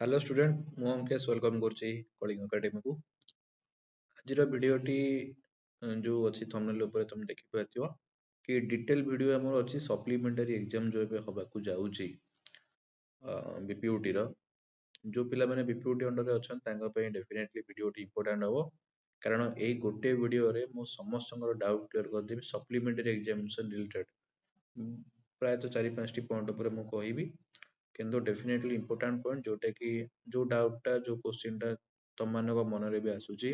Hello student मु Ankesh welcome करछि Kalinga academy को आजिर भिडियोटी जो अछि थंबनेल ऊपर तुम देखि पाथियो कि डिटेल वीडियो हमर अछि सप्लीमेंटरी एग्जाम जो एबे होबा को जाउछि बीपीयूटी रो जो पिला माने बीपीयूटी अंडर रे अछन तांगा पे डेफिनेटली वीडियोटी इंपोर्टेंट हो कारण एई गोटे वीडियो रे मु समस्तंगर डाउट क्लियर कर देबी सप्लीमेंटरी एग्जामिनेशन रिलेटेड प्राय तो 4-5 टी पॉइंट ऊपर मु कहिबी किंतु डेफिनेटली इंपोर्टेंट पॉइंट जोटा कि जो डाउटा जो क्वेश्चन टा तुम मान मन रे भी आसुची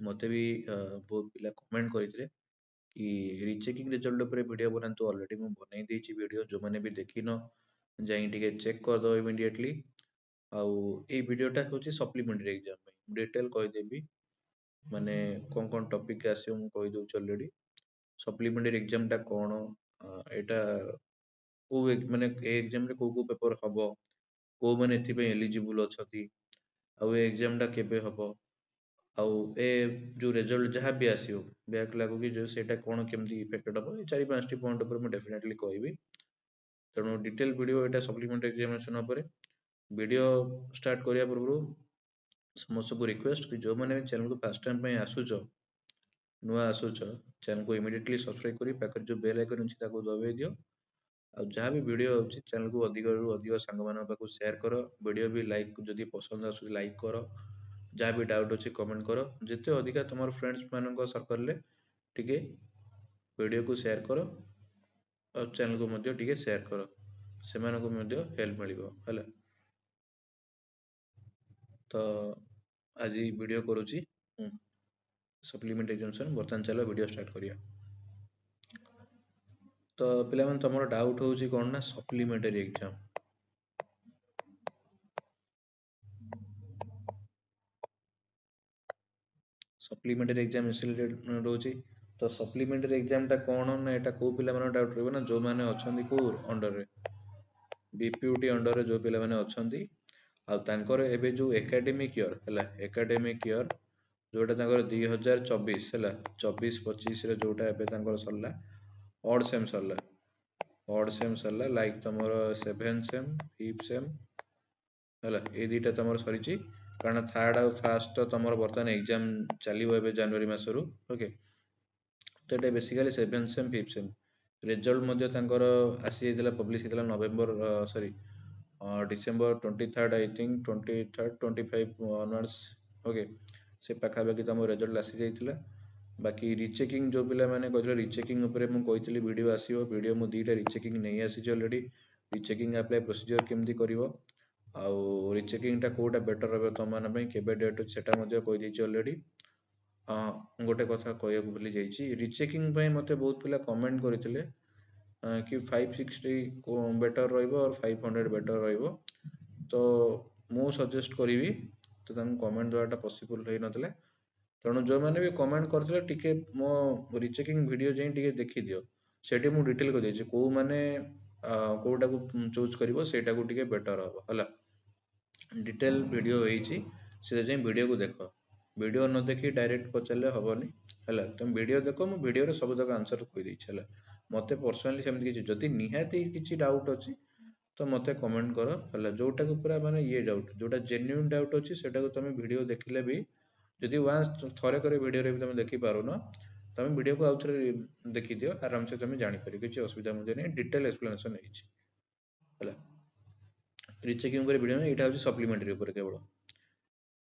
मते भी बहुत पिला कमेंट करथिले कि रीचेकिंग रिजल्ट ऊपर वीडियो बनातु ऑलरेडी मु बनै देछि वीडियो जो माने भी देखिनो जाई टिके चेक कर दो इमीडिएटली आउ ए वीडियोटा होची सप्लीमेंटरी एग्जाम में डिटेल कहि देबी माने कोन टॉपिक आसी मु कहि दउ ऑलरेडी सप्लीमेंटरी एग्जाम टा कोन एटा को माने एग्जाम रे को पेपर हबो को माने एथि पे एलिजिबल अछती आउ एग्जाम टा केबे हबो आउ ए जो रिजल्ट जहाँ भी आसियो बैक लागो कि जो सेटा कोन केमती इफेक्टेड हबो ए 4-5 टी पॉइंट ऊपर मैं डेफिनेटली कहबी तेणु डिटेल वीडियो एटा सप्लीमेंटरी एग्जामिनेशन ऊपर वीडियो स्टार्ट करिया पूर्व समस्त को रिक्वेस्ट कि जो माने चैनल को फर्स्ट टाइम पे आसुचो नुआ आसुचो चैनल को इमीडिएटली सब्सक्राइब करी पाकर जो बेल आइकन अछि ताको दबाइ दियो आ जहाँ भी वीडियो अछि चैनल को अधिक रु अधिक संग मान पाको शेयर करो वीडियो भी लाइक जदि पसंद आसु लाइक करो जहाँ भी डाउट अछि कमेंट करो जिते अधिका तुमर फ्रेंड्स मानक सर्कल ले टिके वीडियो को शेयर करो और चैनल को मध्य टिके शेयर करो से मानको मध्य हेल्प मिलिबो हला तो आज वीडियो करूची सप्लीमेंट एग्जामिनेशन बर्तमान चलो वीडियो स्टार्ट करिया तो पिला मन तमरो डाउट होउची कोन ना supplementary exam supplementary exam related रोची तो सप्लीमेंटरी एग्जाम टा कोन ना एटा को पिला मन डाउट रहबो ना जो माने अछंदी को अंडर रे बीपीयूटी अंडर रे जो पिला माने अछंदी आ तांकर एबे जो एकेडमिक ईयर हला एकेडमिक ईयर जोटा तांकर 2024 हला 24-25 रे जोटा एबे तांकर सरला ऑड सेम सरला लाइक तमरो 7 सेम 5 सेम हला ए दीटा तमरो सरीची कारण थर्ड और फर्स्ट तो तमरो बर्तमान एग्जाम चलिबो एबे जनवरी मासरु ओके तो एटा बेसिकली 7 सेम 5 सेम रिजल्ट मध्ये तांकर आसी जेतला पब्लिश हेतला November sorry December 23rd I think 23rd 25 onwards okay से पाखा बाकी तमो रिजल्ट आसी जाइतला बाकी रीचेकिंग जो पिला माने कहले रीचेकिंग ऊपर मु कहितली वीडियो आसीबो वीडियो मु दीटा रीचेकिंग नै आसी ऑलरेडी रीचेकिंग अप्लाई प्रोसीजर केमदी करिवो आउ रीचेकिंग टा कोटा बेटर रहबे त मान पई केबे डेट सेटा मध्ये कहि दैछि ऑलरेडी गोटे कथा कहया को भूली जाइछि रीचेकिंग पई मते बहुत पिला कमेंट करथिले कि 560 बेटर रहइबो और 500 बेटर रहइबो तो मु सजेस्ट करिवि तो तम कमेंट द्वारा पॉसिबल रहि नतले तेणु जो मैंने भी कमेंट करथिले टिके मो रीचेकिंग वीडियो जे टिके देखि दियो सेठी मु डिटेल कर देछि को माने कोटा को चूज करिवो सेटा को टिके बेटर हबो हला डिटेल वीडियो होईछि से जे वीडियो को देखो वीडियो न देखि डायरेक्ट पचले हबनी हला तुम वीडियो देखो मु वीडियो रे सब तक आंसर कहि दै छला मते पर्सनली सेमति किछि जति निहाती किछि डाउट अछि तो मते कमेंट करो हला जोटा को पूरा माने ये डाउट जोटा जेन्युइन डाउट अछि सेटा को तुम वीडियो देखिले भी जदि वांस थरे करे वीडियो रे तुम देखि पारो ना तुम वीडियो को आउथरे देखि दियो आराम से तुम जानि पारि किछि असुविधा मुझे नै डिटेल एक्सप्लेनेशन हेछि हला रीचेकिंग करे वीडियो नै एटा होछि सप्लीमेंटरी ऊपर केवल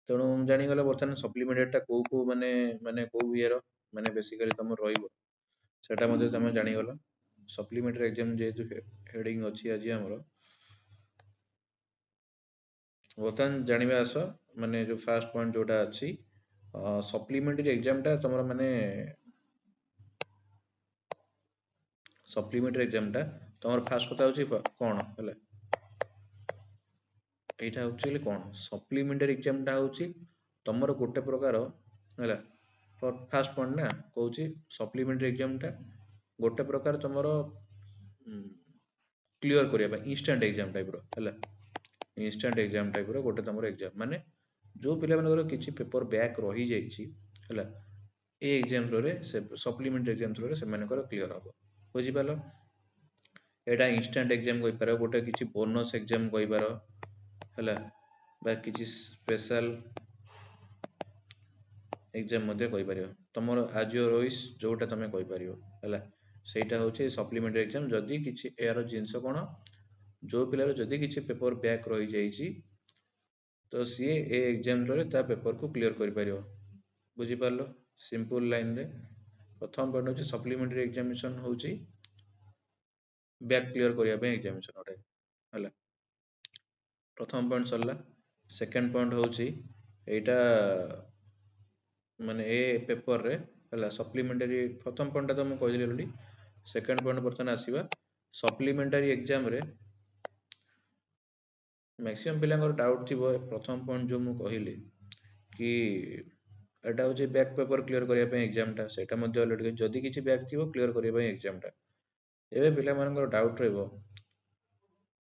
तेणु जानी गला बर्तमान सप्लीमेंटरी टा को माने माने को ईयर माने बेसिकली तुम रहइबो सेटा मध्ये तुम जानि गला सप्लीमेंटरी एग्जाम जे हेडिंग अछि आज हमरो बर्तमान जानिबा आस माने जो फर्स्ट पॉइंट जोटा अछि सप्लीमेंटरी एग्जाम टा तमरा माने सप्लीमेंटरी एग्जाम टा तमर फास्ट कथा होछि कोन हला एटा एक्चुअली कोन सप्लीमेंटरी एग्जाम टा होछि तमर गोटे प्रकार हला फास्ट पॉइंट ना कहूछि सप्लीमेंटरी एग्जाम टा गोटे प्रकार तमर क्लियर करिया इंस्टेंट एग्जाम टाइप रो हला इंस्टेंट एग्जाम टाइप रो गोटे तमर एग्जाम माने जो पिला मनकर किछि पेपर बैक रहि जाइछि हला ए एग्जाम रे सप्लीमेंटरी एग्जाम रे से मानकर क्लियर हबो बुझि पालो एटा इंस्टेंट एग्जाम कहि पारो गोटे किछि बोनस एग्जाम कहि पारो ହେଲା बा किसी स्पेशल एग्जाम मध्य कहि परियो तमरो आज योर वॉइस जोटा तमे कहि परियो हैला सेटा होचे सप्लीमेंटरी एग्जाम जदी किछि एरो जिंस कोन जो पिलार जदी किछि पेपर बैक रहि जाईछि तो सी ए एग्जाम रे ता पेपर को क्लियर करि परियो बुझी पारलो सिंपल लाइन रे प्रथम पॉइंट होची सप्लीमेंटरी एग्जामिनेशन होची बैक क्लियर करिया पे एग्जामिनेशन ओटे हैला प्रथम पॉइंट सरला सेकंड पॉइंट होची एटा माने ए पेपर रे हैला सप्लीमेंटरी प्रथम पॉइंट तो मैं कहि दिली सेकंड पॉइंट बर्तन आसीबा सप्लीमेंटरी एग्जाम रे मैक्सिमम पिलांगर डाउट थिबो प्रथम पॉइंट जो मु कहिली कि एटा होची बैक पेपर क्लियर करिया पे एग्जाम टा सेटा मध्ये ऑलरेडी जदी किछि बैक थिबो क्लियर करिया पे एग्जाम टा एबे पिला मानकर डाउट रहबो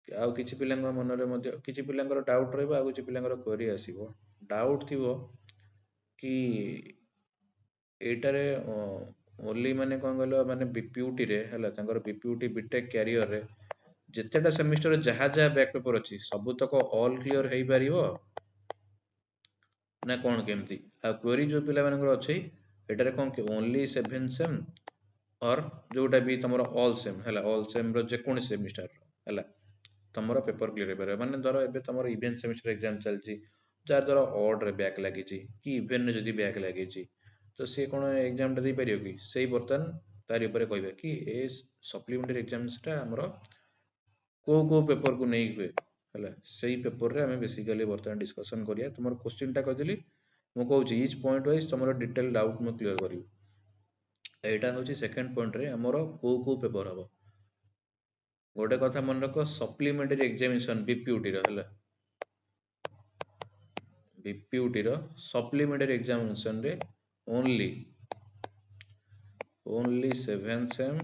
आउ किछि पिलांगर मन रे मध्ये किछि पिलांगर डाउट रहबो आ किछि पिलांगर क्वेरी आसीबो डाउट थिबो कि एटारे ओनली माने कोन गलो माने बीपीयूटी रे हला तांकर बीपीयूटी बीटेक कैरियर रे जेतेटा सेमिस्टर जहा जहा बैक पेपर अछि सब तक ऑल क्लियर हेई परिबो ना कोन केमती आ क्वेरी जो पिला मानकर अछि एटारे कोन के ओनली 7 सेम और जोटा भी तमरो ऑल सेम हला ऑल सेम रो जे कोन सेमिस्टर हला तमरो पेपर क्लियर हे परिबो माने धरो एबे तमरो इवेंट सेमिस्टर एग्जाम चलची जार धरो ऑड रे बैक लागि छि कि इवेंट रे जदी बैक लागि छि तो से कोन एग्जाम टा दे परियो कि सेही बर्तन तारि ऊपर कहबे कि ए सप्लीमेंटरी एग्जाम्स टा हमरो को पेपर को नहीं हुए हला सेही पेपर रे हमें बेसिकली बर्तन डिस्कशन करिया तुमर क्वेश्चन टा कहदिली मु कहूची ईच पॉइंट वाइज तुमरो डिटेल डाउट म क्लियर करियो एटा होची सेकंड पॉइंट रे हमरो को पेपर हबो गोटे कथा मन रख सप्लीमेंटरी एग्जामिनेशन बीपीयूटी रो हला बीपीयूटी रो सप्लीमेंटरी एग्जामिनेशन रे ओनली 7 सेम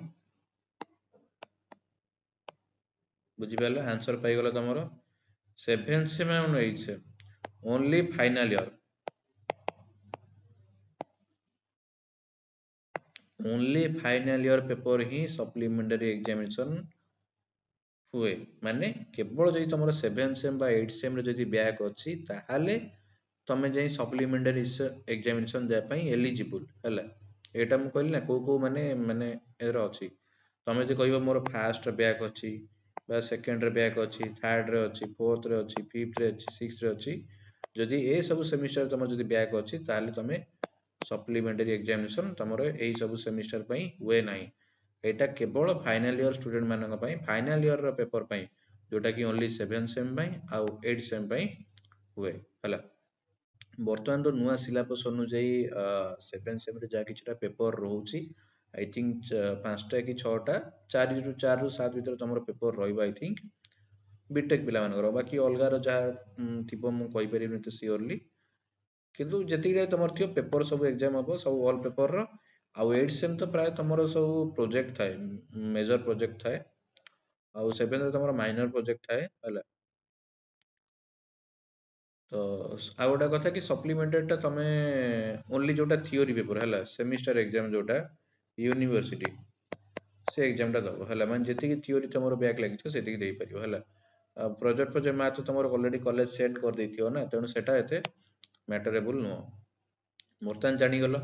बुझी पाले आंसर पाई गला तमरो 7 सेम और 8 sem only final year only final year paper ही सप्लीमेंटरी एग्जामिनेशन हुए माने केवल जदि तुम 7 सेम बा 8 सेम रे जदि बैक अछि ताहाले तमे जाई सप्लीमेंटरी एग्जामिनेशन दे पई एलिजिबल हला एटा मु कहली ना को माने माने एरा अछि तमे जे कहबो मोर फर्स्ट बैक अछि बा सेकंड रे बैक अछि थर्ड रे अछि फोर्थ रे अछि फिफ्थ रे अछि सिक्स्थ रे अछि जदि ए सब सेमिस्टर तमे जदि बैक अछि ताहाले तमे सप्लीमेंटरी एग्जामिनेशन तमरो एही सब सेमिस्टर पई हुए नाही एटा केवल फाइनल ईयर स्टूडेंट मानक पई फाइनल ईयर रो पेपर पई जोटा कि ओनली 7 सेम पई आ 8 सेम पई हुए हला बर्तमान तो नुआ सिलेबस अनुଯାयी 7 सेम रे जा किछटा पेपर रहउची आई थिंक 5टा कि 6टा 4 रु 7 भीतर तमरो पेपर रहइबो आई थिंक बीटेक पिला मानकर बाकी अलगा रो जा थिबो मु कहि परिबिनी त सियोरली किंतु जतिके तमर थियो पेपर सब एग्जाम हबो सब ऑल पेपर रो आउ 8 सेम तो प्राय तमरो सब प्रोजेक्ट थाए मेजर प्रोजेक्ट थाए आउ 7 रे तमरो माइनर प्रोजेक्ट थाए हला तो आ गोटा कथा कि सप्लीमेंटरी टा तमे ओनली जोटा थियोरी पेपर हला सेमिस्टर एग्जाम जोटा यूनिवर्सिटी से एग्जाम टा दबो हला माने जति कि थियोरी तमरो बैक लागि छ सेति कि देई परियो हला प्रोजेक्ट प्रोजेक्ट मा तो तमरो ऑलरेडी कॉलेज सेंड कर देथियो ना तेनु सेटा एते मैटरेबल नो बर्तमान जानी गलो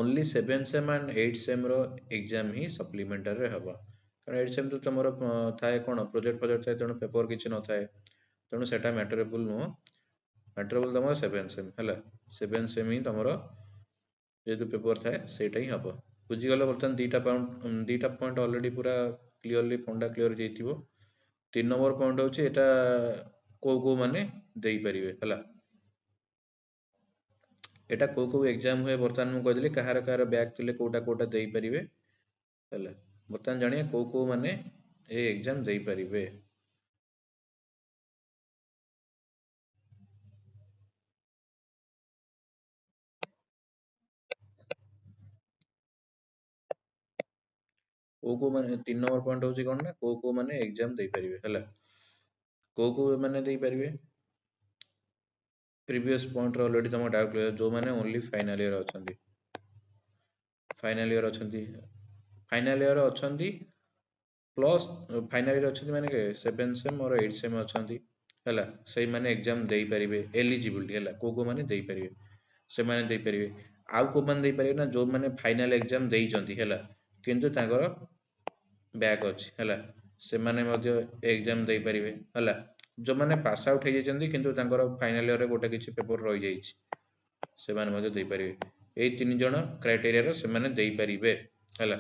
ओनली 7 सेम एंड 8 सेम रो एग्जाम ही सप्लीमेंटरी रे हबो कारण 8 सेम तो तमरो थाए कोन प्रोजेक्ट प्रोजेक्ट थाए तेनु पेपर किछि न थाए तेनु सेटा मैटरेबल नो मैटरेबल तमरो 7 सेम हला 7 सेम ही तमरो जेतु पेपर थाए सेटा ही हबो बुझी गलो बर्तमान दीटा पॉइंट ऑलरेडी पूरा क्लियरली फंडा क्लियर जेतिबो 3 नंबर पॉइंट होची एटा को माने देई परिबे हला एटा को एग्जाम हुए बर्तमान मु कहदिली कहार कहार बैक थिले कोटा देई परिबे हला बर्तमान जानिए को माने ए एग्जाम देई परिबे को माने 3 नंबर पॉइंट होची कोन ना को माने एग्जाम देई परिबे हला को माने देई परिबे प्रीवियस पॉइंट रो ऑलरेडी तम डाउट क्लियर जो माने ओनली फाइनल ईयर अछंती फाइनल ईयर अछंती फाइनल ईयर अछंती प्लस फाइनल ईयर अछंती माने के 7 सेम और 8 सेम अछंती ହେଲା ସେଇମାନେ ଏକ୍ଜାମ ଦେଇପାରିବେ। ଏଲିଜିବିଲିଟି ହେଲା କୋଉ ମାନେ ଦେଇପାରିବେ, ସେମାନେ ଦେଇପାରିବେ। ଆଉ କୋଉମାନେ ଦେଇପାରିବେ ନା ଯୋଉମାନେ ଫାଇନାଲ ଏକ୍ଜାମ ଦେଇଛନ୍ତି ହେଲା କିନ୍ତୁ ତାଙ୍କର ବ୍ୟାକ୍ ଅଛି ହେଲା, ସେମାନେ ମଧ୍ୟ ଏକ୍ଜାମ ଦେଇପାରିବେ ହେଲା। ଯୋଉମାନେ ପାସ୍ ଆଉଟ୍ ହେଇଯାଇଛନ୍ତି କିନ୍ତୁ ତାଙ୍କର ଫାଇନାଲ ଇୟରରେ ଗୋଟେ କିଛି ପେପର ରହିଯାଇଛି ସେମାନେ ମଧ୍ୟ ଦେଇପାରିବେ। ଏଇ 3 ଜଣ କ୍ରାଇଟେରିଆର ସେମାନେ ଦେଇପାରିବେ ହେଲା।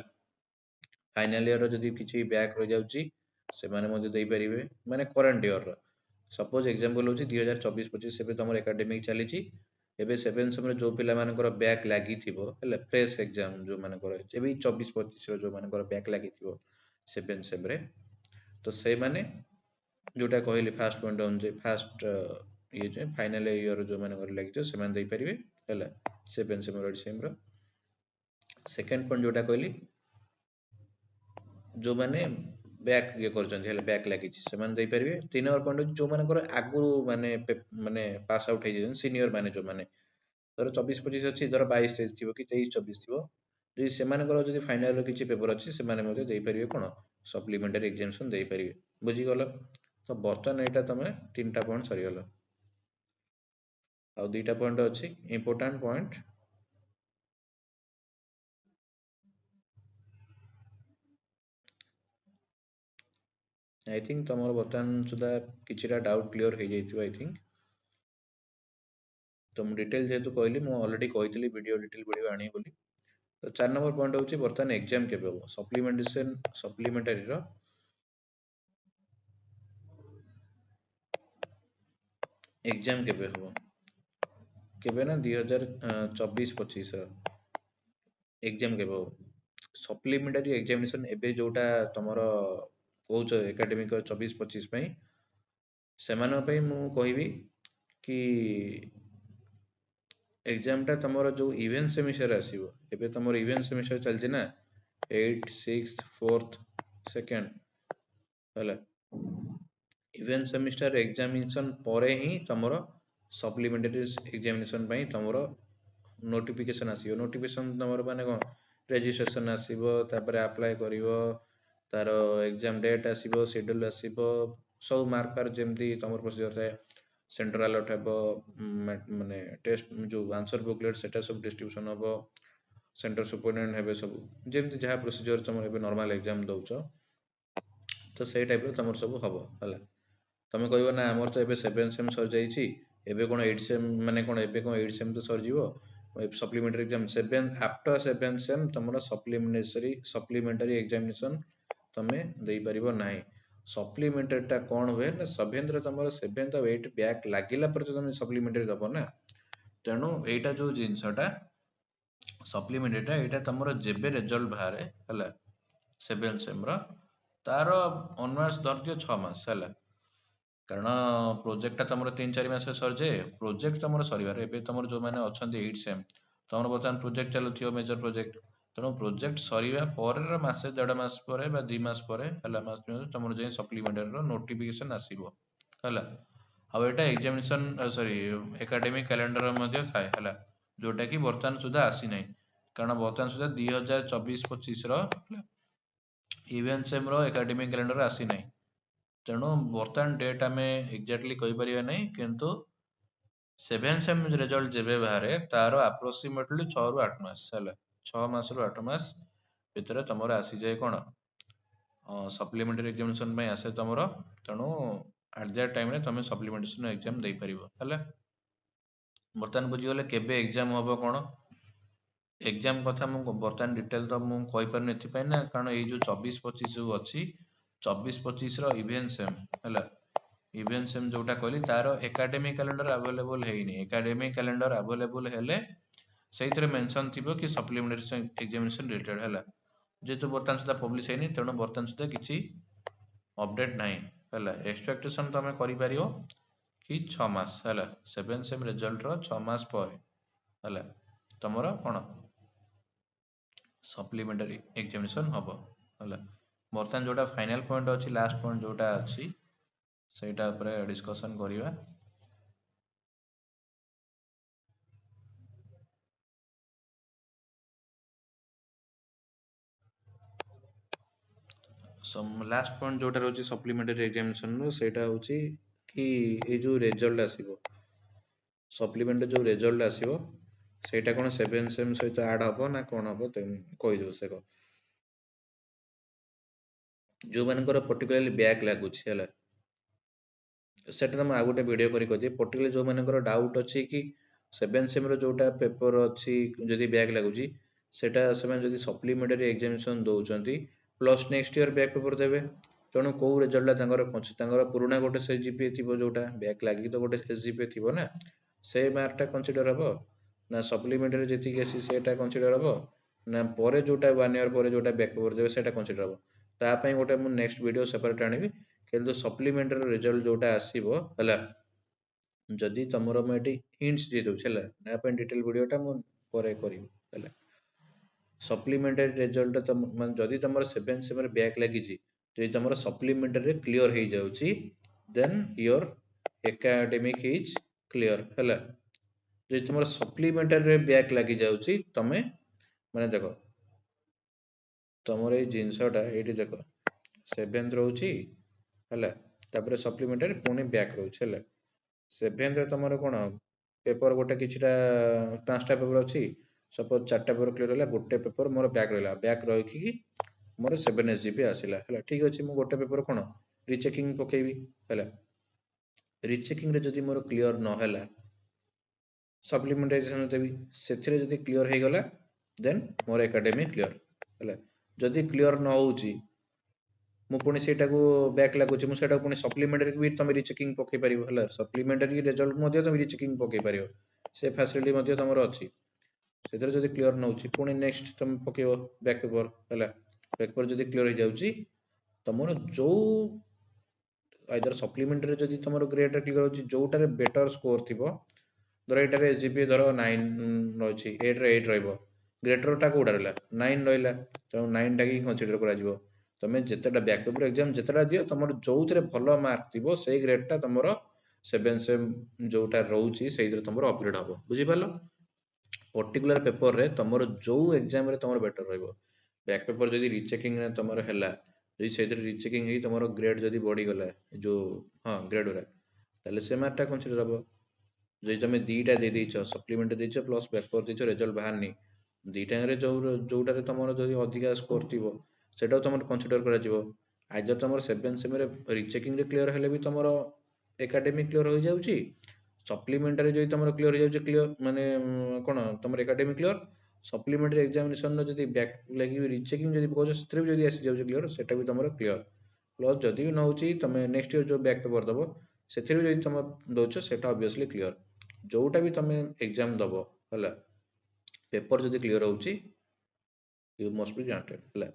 ଫାଇନାଲ ଇୟର ଯଦି କିଛି ବ୍ୟାକ୍ ରହିଯାଉଛି ସେମାନେ ମଧ୍ୟ ଦେଇପାରିବେ, ମାନେ କରେଣ୍ଟ ଇୟରର। ସପୋଜ ଏକ୍ଜାମ୍ପଲ ହେଉଛି 2024-25 ଏବେ ତମର ଏକାଡେମିକ ଚାଲିଛି, ଏବେ ସେଭେନ୍ ସେମ୍ରେ ଯେଉଁ ପିଲାମାନଙ୍କର ବ୍ୟାକ୍ ଲାଗିଥିବ ହେଲା, ଫ୍ରେଶ୍ ଏକ୍ଜାମ ଯେଉଁମାନଙ୍କର ଏବେ 24-25ର ଯେଉଁମାନଙ୍କର ବ୍ୟାକ୍ ଲାଗିଥିବ ସେଭେନ୍ ସେମ୍ରେ, ତ ସେଇମାନେ ଯେଉଁଟା କହିଲି ଫାଷ୍ଟ ପଏଣ୍ଟ ଅନୁଯାୟୀ ଫାଷ୍ଟ ଇଏ ଯେ ଫାଇନାଲ ଇୟର ଯେଉଁମାନଙ୍କର ଲାଗିଥିବ ସେମାନେ ଦେଇପାରିବେ ହେଲା ସେଭେନ୍ ସେମ୍ ଏଇଟ୍ ସେମ୍ର। ସେକେଣ୍ଡ ପଏଣ୍ଟ ଯେଉଁଟା କହିଲି ଯେଉଁମାନେ ବ୍ୟାକ୍ ଇଏ କରିଛନ୍ତି ହେଲେ ବ୍ୟାକ୍ ଲାଗିଛି ସେମାନେ ଦେଇପାରିବେ। 3 ନମ୍ବର ପଏଣ୍ଟ ହେଉଛି ଯେଉଁମାନଙ୍କର ଆଗରୁ ମାନେ ପାସ୍ ଆଉଟ୍ ହେଇଯାଇଛନ୍ତି ସିନିୟର ମାନେ, ଯେଉଁମାନେ ଧର 24-25 ଅଛି, ଧର 22-23 ଥିବ କି 23-24 ଥିବ, ଯଦି ସେମାନଙ୍କର ଯଦି ଫାଇନାଲର କିଛି ପେପର ଅଛି ସେମାନେ ମଧ୍ୟ ଦେଇପାରିବେ କ'ଣ ସପ୍ଲିମେଣ୍ଟାରୀ ଏକ୍ଜାମିନେସନ୍ ଦେଇପାରିବେ। ବୁଝିଗଲ? ତ ବର୍ତ୍ତମାନ ଏଇଟା ତମେ 3ଟା ପଏଣ୍ଟ ସରିଗଲ। ଆଉ 2ଟା ପଏଣ୍ଟ ଅଛି ଇମ୍ପୋର୍ଟାଣ୍ଟ ପଏଣ୍ଟ। ଆଇ ଥିଙ୍କ ତମର ବର୍ତ୍ତମାନ ସୁଦ୍ଧା କିଛିଟା ଡାଉଟ୍ କ୍ଲିୟର ହେଇଯାଇଥିବ ଆଇ ଥିଙ୍କ। ତ ମୁଁ ଡିଟେଲ ଯେହେତୁ କହିଲି, ମୁଁ ଅଲରେଡି କହିଥିଲି ଭିଡ଼ିଓ ଡିଟେଲ ଭିଡ଼ିଓ ଆଣିବି ବୋଲି। ତ 4 ନମ୍ବର ପଏଣ୍ଟ ହେଉଛି ବର୍ତ୍ତମାନ ଏକ୍ଜାମ କେବେ ହେବ ସପ୍ଲିମେଣ୍ଟାରୀର ଏକ୍ଜାମ କେବେ ହେବ, କେବେ ନା 2024-25ର ଏକ୍ଜାମ କେବେ ହେବ। ସପ୍ଲିମେଣ୍ଟାରୀ ଏକ୍ଜାମିନେସନ୍ ଏବେ ଯେଉଁଟା ତମର କହୁଛ ଏକାଡେମିକ 24-25 ପାଇଁ, ସେମାନଙ୍କ ପାଇଁ ମୁଁ କହିବି କି ଏକ୍ଜାମଟା ତମର ଯେଉଁ ଇଭେଣ୍ଟ ସେମିଷ୍ଟର ଆସିବ, ଏବେ ତମର ଇଭେଣ୍ଟ ସେମିଷ୍ଟର ଚାଲିଛି ନା 8th 6th 4th 2nd ହେଲା। ଇଭେଣ୍ଟ ସେମିଷ୍ଟର ଏକ୍ଜାମିନେସନ୍ ପରେ ହିଁ ତମର ସପ୍ଲିମେଣ୍ଟାରୀ ଏକ୍ଜାମିନେସନ୍ ପାଇଁ ତମର ନୋଟିଫିକେସନ୍ ଆସିବ। ନୋଟିଫିକେସନ୍ ତମର ମାନେ କ'ଣ, ରେଜିଷ୍ଟ୍ରେସନ୍ ଆସିବ, ତାପରେ ଆପ୍ଲାଏ କରିବ, ତାର ଏକ୍ଜାମ ଡେଟ୍ ଆସିବ, ସେଡ୍ୟୁଲ୍ ଆସିବ, ସବୁ ମାର୍କ ଫାର୍କ ଯେମିତି ତମର ପ୍ରୋସିଜର ଥାଏ, ସେଣ୍ଟ୍ରାଲ ଆଲର୍ଟ ହେବ, ମାନେ ଟେଷ୍ଟ ଯେଉଁ ଆନ୍ସର ବୁକଲେଟ୍ ସେଟା ସବୁ ଡିଷ୍ଟ୍ରିବ୍ୟୁସନ୍ ହେବ, ସେଣ୍ଟର ସୁପରିଟେଣ୍ଡେଣ୍ଟ ହେବେ, ସବୁ ଯେମିତି ଯାହା ପ୍ରୋସିଜର ତମର ଏବେ ନର୍ମାଲ ଏକ୍ଜାମ ଦେଉଛ, ତ ସେଇ ଟାଇପ୍ର ତମର ସବୁ ହେବ ହେଲା। ତମେ କହିବ ନା ଆମର ତ ଏବେ 7 ସେମ୍ ସରିଯାଇଛି, ଏବେ କ'ଣ 8 ସେମ୍, ମାନେ କ'ଣ ଏବେ କ'ଣ 8 ସେମ୍ ତ ସରିଯିବ, ସପ୍ଲିମେଣ୍ଟାରୀ ଏକ୍ଜାମ ଆଫ୍ଟର 7 ସେମ୍ ତମର ସପ୍ଲିମେଣ୍ଟାରୀ ଏକ୍ଜାମିନେସନ୍ ତମେ ଦେଇପାରିବ ନାହିଁ। ସପ୍ଲିମେଣ୍ଟାରୀଟା କ'ଣ ହୁଏ ନା, ସେଭେନ୍ଥରେ ତମର 7th ଆଉ 8th ବ୍ୟାକ୍ ଲାଗିଲା ପରେ ତ ତମେ ସପ୍ଲିମେଣ୍ଟାରୀ ଦେବ ନା। ତେଣୁ ଏଇଟା ଯେଉଁ ଜିନିଷଟା ସପ୍ଲିମେଣ୍ଟାରୀଟା, ଏଇଟା ତମର ଯେବେ ରେଜଲ୍ଟ ବାହାରେ ହେଲା 7 ସେମ୍ର, ତାର ଅନୱାର୍ସ ଧରିଦିଅ 6 ମାସ ହେଲା। କାରଣ ପ୍ରୋଜେକ୍ଟଟା ତମର 3-4 ମାସରେ ସରିଯାଏ। ପ୍ରୋଜେକ୍ଟ ତମର ସରିବାରେ ଏବେ ତମର ଯେଉଁମାନେ ଅଛନ୍ତି 8 ସେମ୍, ତମର ବର୍ତ୍ତମାନ ପ୍ରୋଜେକ୍ଟ ଚାଲୁଥିବ ମେଜର ପ୍ରୋଜେକ୍ଟ, ତେଣୁ ପ୍ରୋଜେକ୍ଟ ସରିବା ପରର ମାସେ 1.5 ମାସ ପରେ ବା 2 ମାସ ପରେ ହେଲା ତମର ଯାଇ ସପ୍ଲିମେଣ୍ଟାରୀର ନୋଟିଫିକେସନ୍ ଆସିବ ହେଲା। ଆଉ ଏଇଟା ଏକ୍ଜାମିନେସନ୍ ସରି ଏକାଡେମିକ୍ କ୍ୟାଲେଣ୍ଡର ମଧ୍ୟ ଥାଏ ହେଲା, ଯେଉଁଟାକି ବର୍ତ୍ତମାନ ସୁଦ୍ଧା ଆସିନାହିଁ। କାରଣ ବର୍ତ୍ତମାନ ସୁଦ୍ଧା 2024-25ର ଇଭେଣ୍ଟ ସେମ୍ର ଏକାଡେମିକ୍ କ୍ୟାଲେଣ୍ଡର ଆସିନାହିଁ। ତେଣୁ ବର୍ତ୍ତମାନ ଡେଟ୍ ଆମେ ଏକ୍ଜାକ୍ଟଲି କହିପାରିବା ନାହିଁ, କିନ୍ତୁ 7 ସେମ୍ ରେଜଲ୍ଟ ଯେବେ ବାହାରେ ତାର ଆପ୍ରୋକ୍ସିମେଟଲି 6ରୁ 8 ମାସ ହେଲା, 6 ମାସରୁ 8 ମାସ ଭିତରେ ତମର ଆସିଯାଏ କ'ଣ ସପ୍ଲିମେଣ୍ଟାରୀ ଏକ୍ଜାମିନେସନ୍ ପାଇଁ ଆସେ ତମର। ତେଣୁ ଆଟ୍ ଦ୍ୟାଟ୍ ଟାଇମ୍ରେ ତମେ ସପ୍ଲିମେଣ୍ଟେସନ୍ ଏକ୍ଜାମ ଦେଇପାରିବ ହେଲା। ବର୍ତ୍ତମାନ ବୁଝିଗଲେ କେବେ ଏକ୍ଜାମ ହେବ କ'ଣ। ଏକ୍ଜାମ କଥା ମୁଁ ବର୍ତ୍ତମାନ ଡିଟେଲ ତ ମୁଁ କହିପାରୁନି ଏଥିପାଇଁ ନା, କାରଣ ଏଇ ଯେଉଁ 24-25 ଯେଉଁ ଅଛି 24-25ର ଇଭେଣ୍ଟ ସେମ୍ ହେଲା, ଇଭେଣ୍ଟ ସେମ୍ ଯେଉଁଟା କହିଲି ତାର ଏକାଡେମିକ୍ କ୍ୟାଲେଣ୍ଡର ଆଭେଲେବୁଲ୍ ହେଇନି। ଏକାଡେମିକ୍ କ୍ୟାଲେଣ୍ଡର ଆଭେଲେବୁଲ୍ ହେଲେ ସେଇଥିରେ ମେନସନ୍ ଥିବ କି ସପ୍ଲିମେଣ୍ଟାରୀ ଏକ୍ଜାମିନେସନ୍ ରିଲେଟେଡ୍ ହେଲା। ଯେହେତୁ ବର୍ତ୍ତମାନ ସୁଦ୍ଧା ପବ୍ଲିଶ ହେଇନି, ତେଣୁ ବର୍ତ୍ତମାନ ସୁଦ୍ଧା କିଛି ଅପଡେଟ୍ ନାହିଁ ହେଲା। ଏକ୍ସପେକ୍ଟେସନ୍ ତମେ କରିପାରିବ କି 6 ମାସ ହେଲା, 7 ସେମ୍ ରେଜଲ୍ଟର 6 ମାସ ପରେ ହେଲା ତମର କ'ଣ ସପ୍ଲିମେଣ୍ଟାରୀ ଏକ୍ଜାମିନେସନ୍ ହେବ ହେଲା। ବର୍ତ୍ତମାନ ଯେଉଁଟା ଫାଇନାଲ୍ ପଏଣ୍ଟ ଅଛି, ଲାଷ୍ଟ ପଏଣ୍ଟ ଯେଉଁଟା ଅଛି ସେଇଟା ଉପରେ ଡିସ୍କସନ୍ କରିବା। ଲାଷ୍ଟ ପଏଣ୍ଟ ଯେଉଁଟା ରହୁଛି ସପ୍ଲିମେଣ୍ଟାରୀ ଏକ୍ଜାମିନେସନ୍ର, ସେଇଟା ହେଉଛି कि ये जो रिजल्ट आसीबो सप्लीमेंट जो रिजल्ट आसीबो सेटा कोन 7 सेम सहित ऐड हबो ना कोन हबो कहि दो से जो मानकर पर्टिकुलरली बैक लागुछि हला सेटा हम आ गोटे वीडियो करी कहजे पर्टिकुलर जो मानकर डाउट अछि कि 7 सेम रो जोटा पेपर अछि जदि बैक लागुछि सेटा सेमान जदि सप्लीमेंटरी एग्जामिनेशन दउचंती plus next year back paper देबे तेणु कौ रिजल्ट तांकर पुराना गोटे एसजीपीए थिबो जोटा बैक लागी तो गोटे एसजीपीए थिबो ना से मार्कटा कन्सिडर हबो ना सप्लीमेंटरी जेतिक आसी सेटा कन्सिडर हबो ना परे जोटा 1 ईयर परे जोटा बैक पेपर देबे सेटा कन्सिडर हबो ता पई गोटे मु नेक्स्ट वीडियो सेपरेट आनिबी किंतु सप्लीमेंटरी रिजल्ट जोटा आसीबो हला जदि तमरो म एटी हिंट्स दे दउ छला ना पे डिटेल वीडियो टा मु परे करिवि हला सप्लीमेंटरी रिजल्ट तम मन जदि तमरो 7 सेम रे बैक लागि जी जदि तमरो सप्लीमेंटरी क्लियर हो जाउची then your academic is clear हला जदि तमरो सप्लीमेंटरी रे बैक लागि जाउची तमे माने देखो तमरो ए जिंसटा एटी देखो 7th रहउची हला तापर सप्लीमेंटरी पुनी बैक रहउची हला 7th रे तमरो कोन पेपर गोटे किछटा पांचटा पेपर अछि सपोज चारटा पेपर क्लियर होला गोटे पेपर मोर बैक रहला बैक रहि कि मोर 7 एसजीपी आसिला हला ठीक अछि मु गोटे पेपर कोन रीचेकिंग पकेबी हला रीचेकिंग रे जदि मोर क्लियर न होला सप्लीमेंटेशन देबी सेथिरे जदि क्लियर हे गला देन मोर एकेडमी क्लियर हला जदि क्लियर न होउची मु पुणी सेटा को बैक लागुची मु सेटा पुणी सप्लीमेंटरी भी तमे रीचेकिंग पके परिबो हला सप्लीमेंटरी रिजल्ट मध्ये तमे रीचेकिंग पके परिबो से फैसिलिटी मध्ये तमरो अछि सेथरे जदि क्लियर न होउची पुणी नेक्स्ट तमे पकेबो बैक पेपर हला बैक पेपर जदि क्लियर हो जाउची तमरो जो आइदर सप्लीमेंटरी जदि तमरो ग्रेड रे क्लियर होउची जोटारे बेटर स्कोर थिबो धर एटारे एसजीपीए धर 9 रहउची 8 रे 8 रहइबो ग्रेटर टा कोडा रहला 9 रहला त 9 टा की कंसीडर करा जिवो तमे जेतेटा बैक पेपर एग्जाम जेतेटा दियो तमरो जोउतरे भलो मार्क थिबो सेई ग्रेड टा तमरो 7 सेम जोटा रहउची सेइदरे तमरो अपग्रेड हबो बुझि पालो पर्टिकुलर पेपर रे तमरो जो एग्जाम रे तमरो बेटर रहइबो बैक पेपर जदि रीचेकिंग रे तमरो हैला जदि सेइदरे रीचेकिंग हे तमरो ग्रेड जदि बढ़ी गला जो हां ग्रेड रे ताले से मार्क टा कंसीडर हबो जदि तमे दीटा दे देइछो सप्लीमेंट देइछो प्लस बैक पेपर देइछो रिजल्ट बाहरनी दीटा रे जोटारे तमरो जदि अधिका स्कोर थिबो सेटा तमरो कंसीडर करा जिवो आइदर तमरो 7 सेम रे रीचेकिंग रे क्लियर हेले भी तमरो एकेडमिक क्लियर हो जाउची सप्लीमेंटरी जदि तमरो क्लियर हो जाउची क्लियर माने कोन तमरो एकेडमिक क्लियर सप्लीमेंटरी एग्जामिनेशन नो जदि बैक लागि रीचेकिंग जदि पकोछ सेतरे जदि आसी जाउची क्लियर सेटा भी तमरो क्लियर प्लस जदि भी न होउची तमे नेक्स्ट ईयर जो बैक पेपर दबो सेथिरे जदि तम दोछ सेटा ऑब्वियसली क्लियर जोटा भी तमे एग्जाम दबो हला पेपर जदि क्लियर होउची यू मस्ट बी ग्रांटेड हला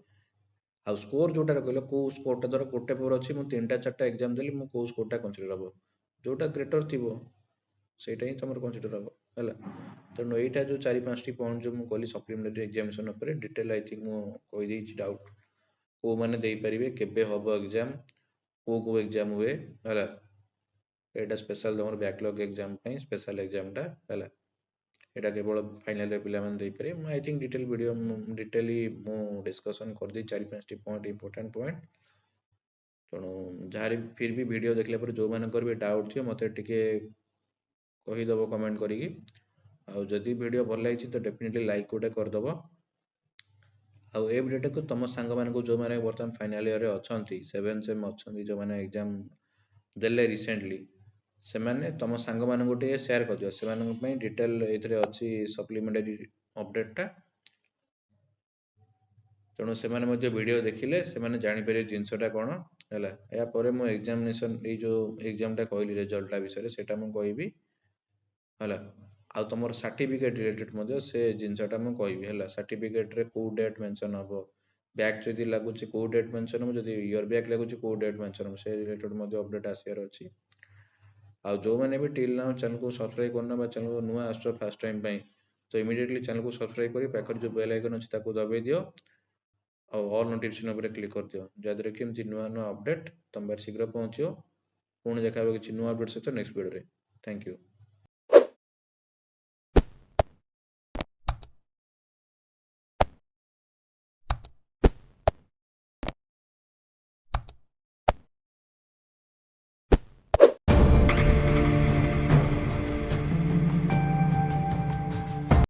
आ स्कोर जोटा कहलो को स्कोर टा धर गोटे पेपर अछि मु तीनटा चारटा एग्जाम देली मु को स्कोर टा कंसीडर हबो जोटा ग्रेटर थिबो सेटा ही तमर कंसीडर हबो हला तेणु एटा जो 4-5 टी पॉइंट जो मु कहली सप्लीमेंटरी एग्जामिनेशन ऊपर डिटेल आई थिंक मु कहि देछि डाउट को माने देई परिबे केबे हबो एग्जाम को एग्जाम हुए हला एटा स्पेशल तमर बैकलॉग एग्जाम पई स्पेशल एग्जाम टा हला एटा केवल फाइनल रे पिला मन देई पारे आई थिंक डिटेल वीडियो डिटेली मु डिस्कशन कर दी 4-5 टी पॉइंट इंपोर्टेंट पॉइंट तेणु जहाँ फिर भी वीडियो देखले पर जो मानकर भी डाउट थी मते टिके कहीदेव कमेंट करी आउ जदि वीडियो भल लगी तो डेफिनेटली लाइक गोटे करदेव आउ ए वीडियो को तुम सांग मानक जो मैंने बर्तमान फाइनल ईयर रे अछंती 7 सेम अछंती जो मैंने एग्जाम देले रिसेंटली से माने तुम सांग मानक टिके शेयर कर दियो से मानक पई डिटेल एथरे अछि सप्लीमेंटरी अपडेट टा तेणु से माने मध्ये वीडियो देखिले से माने जानि परिबे जिंसटा कोन हैला या परे मु एग्जामिनेशन ए जो एग्जाम टा कहली रिजल्ट टा विषय सेटा मु कहबी हैला आ तमर सर्टिफिकेट रिलेटेड मध्ये से जिंसटा मु कहबी हैला सर्टिफिकेट रे को डेट मेंशन हबो बैक जदि लागुची को डेट मेंशन हबो जदि ईयर बैक लागुची को डेट मेंशन हबो से रिलेटेड मध्ये अपडेट आसियार अछि आ जो माने भी टिल नाउ चैनल को सब्सक्राइब करना बा चैनल को नुआ आस्ट्रो फर्स्ट टाइम पई तो इमीडिएटली चैनल को सब्सक्राइब करी पाखर जो बेल आइकन अछि ताको दबाई दियो और ऑल नोटिफिकेशन ऊपर क्लिक कर दियो जदरे केमती नुआ नुआ अपडेट तुम बार शीघ्र पहुंचियो पुणी देखा किसी नुआ अपडेट सहित नेक्स्ट वीडियो रे थैंक यू।